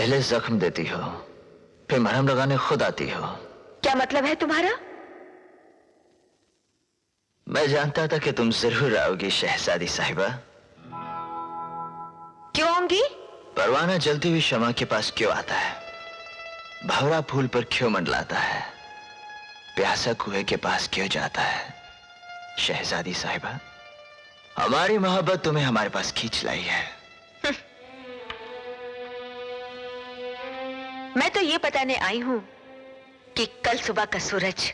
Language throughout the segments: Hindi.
पहले जख्म देती हो, फिर मरहम लगाने खुद आती हो। क्या मतलब है तुम्हारा? मैं जानता था कि तुम जरूर आओगी शहजादी साहिबा। क्यों आऊंगी? परवाना जलती हुई शमा के पास क्यों आता है? भंवरा फूल पर क्यों मंडलाता है? प्यासा कुएं के पास क्यों जाता है? शहजादी साहिबा, हमारी मोहब्बत तुम्हें हमारे पास खींच लाई है। मैं तो ये बताने आई हूं कि कल सुबह का सूरज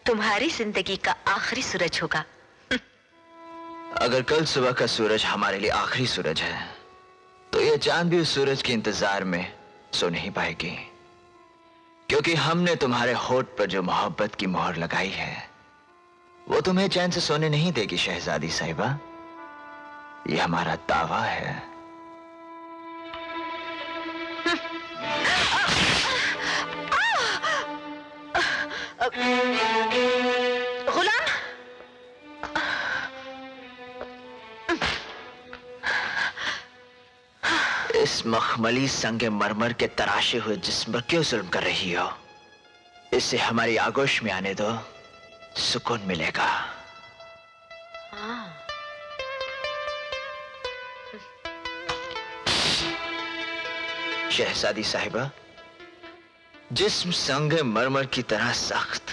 तुम्हारी जिंदगी का आखिरी सूरज होगा। अगर कल सुबह का सूरज हमारे लिए आखिरी सूरज है, तो ये चांद भी उस सूरज के इंतजार में सो नहीं पाएगी, क्योंकि हमने तुम्हारे होठ पर जो मोहब्बत की मोहर लगाई है, वो तुम्हें चैन से सोने नहीं देगी शहजादी साहिबा। ये हमारा दावा है। गुलाम, इस मखमली संगे मरमर के तराशे हुए जिस्म पर क्यों जुल्म कर रही हो? इसे हमारी आगोश में आने दो, सुकून मिलेगा। शहजादी साहिबा, जिस्म संगे मरमर की तरह सख्त,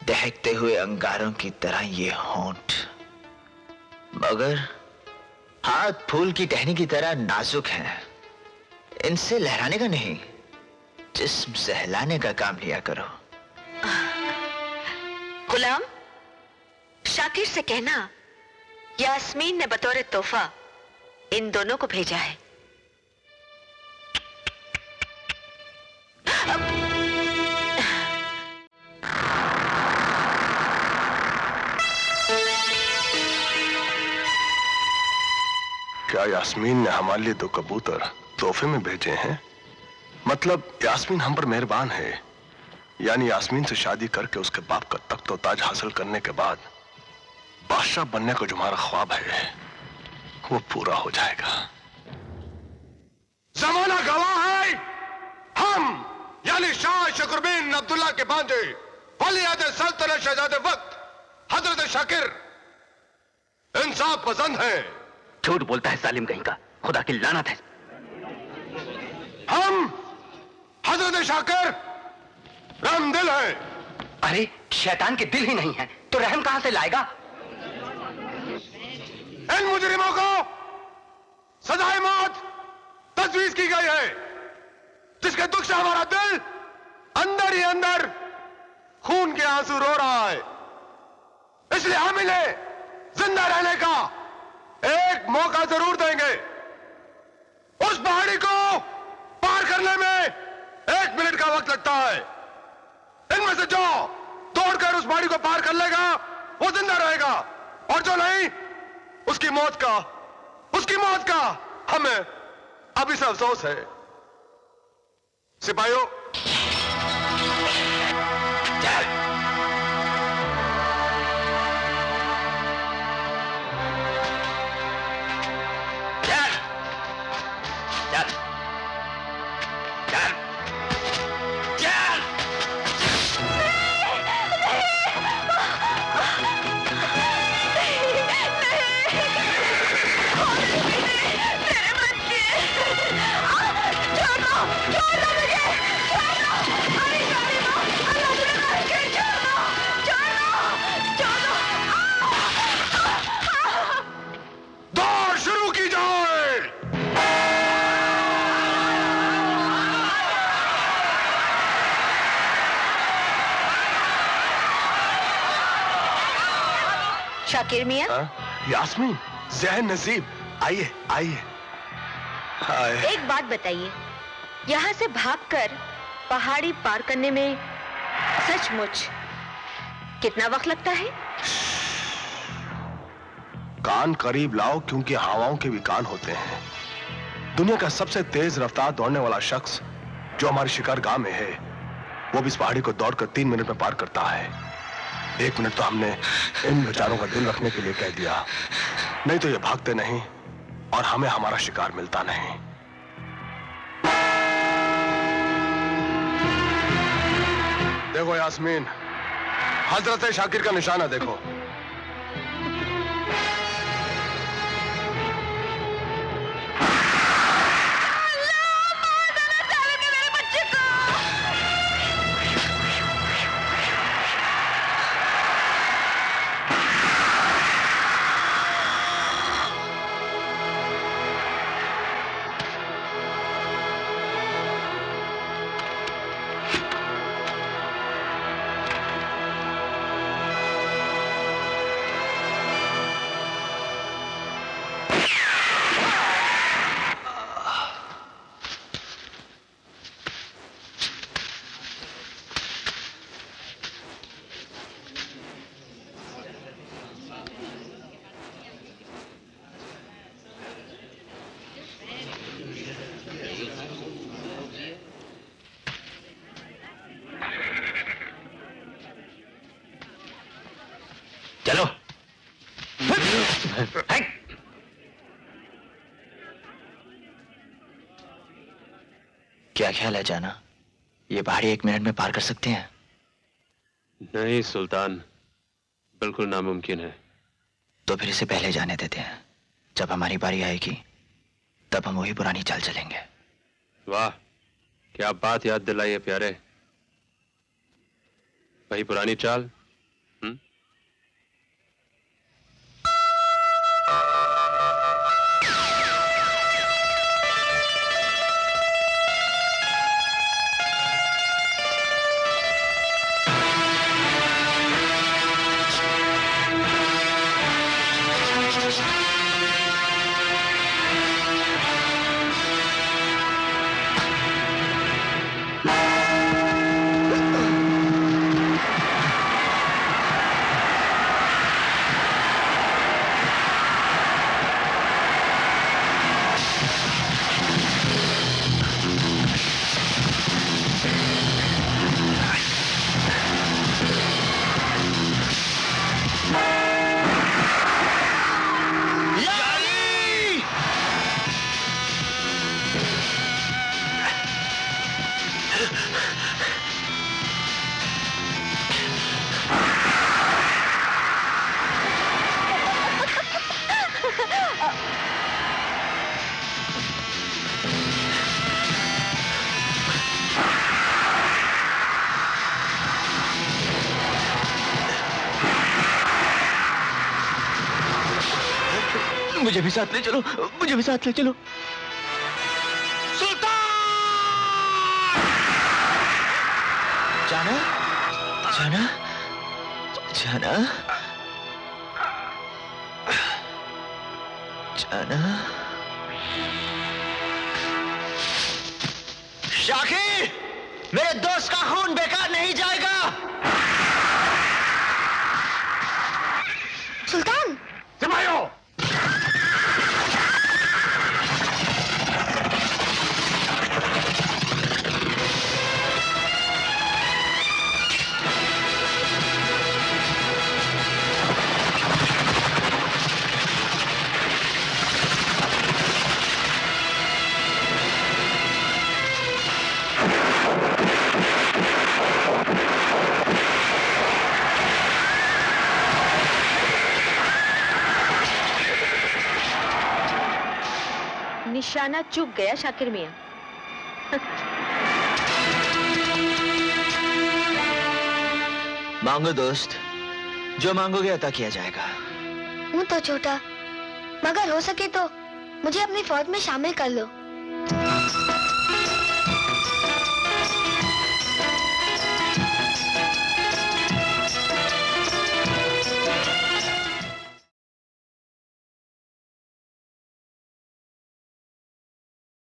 दहकते हुए अंगारों की तरह ये होंठ, मगर हाथ फूल की टहनी की तरह नाजुक हैं। इनसे लहराने का नहीं, जिस्म सहलाने का काम लिया करो। गुलाम, शाकिर से कहना यास्मीन ने बतौर तोहफा इन दोनों को भेजा है। क्या यास्मीन ने हमारे लिए 2 कबूतर तोहफे में भेजे हैं? मतलब यास्मीन हम पर मेहरबान है। यानी यास्मीन से शादी करके उसके बाप का तख्त और ताज हासिल करने के बाद बादशाह बनने का जो हमारा ख्वाब है, वो पूरा हो जाएगा। जमाना गवाह है। हम यानी शाह शकरबिन अब्दुल्ला के भांजे वली-ए-आहद सल्तनत शहजादे वक्त हजरत शाकिर इंसाफ पसंद है। झूठ बोलता है सालिम कहीं का, खुदा की लानत है। हम हजरत शाकिर रहमदिल है। अरे शैतान के दिल ही नहीं है तो रहम कहां से लाएगा? इन मुजरिमों को सजाए मौत तजवीज की गई है, जिसके दुख से हमारा दिल अंदर ही अंदर खून के आंसू रो रहा है। इसलिए हम इन्हें जिंदा रहने का एक मौका जरूर देंगे। उस पहाड़ी को पार करने में 1 मिनट का वक्त लगता है। इनमें से जो दौड़कर उस पहाड़ी को पार कर लेगा वो जिंदा रहेगा, और जो नहीं उसकी मौत का हमें अभी से अफसोस है। सिपाहियों, शाकिर मियां, यास्मीन, ज़हन नसीब, आइए आइए। एक बात बताइए, यहाँ से भागकर पहाड़ी पार करने में सचमुच कितना वक्त लगता है? कान करीब लाओ, क्योंकि हवाओं के भी कान होते हैं। दुनिया का सबसे तेज रफ्तार दौड़ने वाला शख्स जो हमारे शिकारगाह में है, वो भी इस पहाड़ी को दौड़कर 3 मिनट में पार करता है। 1 मिनट तो हमने इन बेचारों का दिल रखने के लिए कह दिया, नहीं तो ये भागते नहीं और हमें हमारा शिकार मिलता नहीं। देखो यास्मीन, हजरत शाकिर का निशाना देखो। चलो। क्या ख्याल है जाना, ये पहाड़ी 1 मिनट में पार कर सकते हैं? नहीं सुल्तान, बिल्कुल नामुमकिन है। तो फिर इसे पहले जाने देते हैं। जब हमारी बारी आएगी तब हम वही पुरानी चाल चलेंगे। वाह, क्या बात याद दिलाई है प्यारे। वही पुरानी चाल। मुझे भी साथ ले चलो, मुझे भी साथ ले चलो। सुल्तान! जाना, जाना, जाना, जाना। शाकिर, मेरे दोस्त का खून बेकार नहीं जाएगा। सुल्तान! सिपाहियों! निशाना चूक गया शाकिर मियां। मांगो दोस्त, जो मांगोगे अता किया जाएगा। हूँ तो छोटा, मगर हो सके तो मुझे अपनी फौज में शामिल कर लो।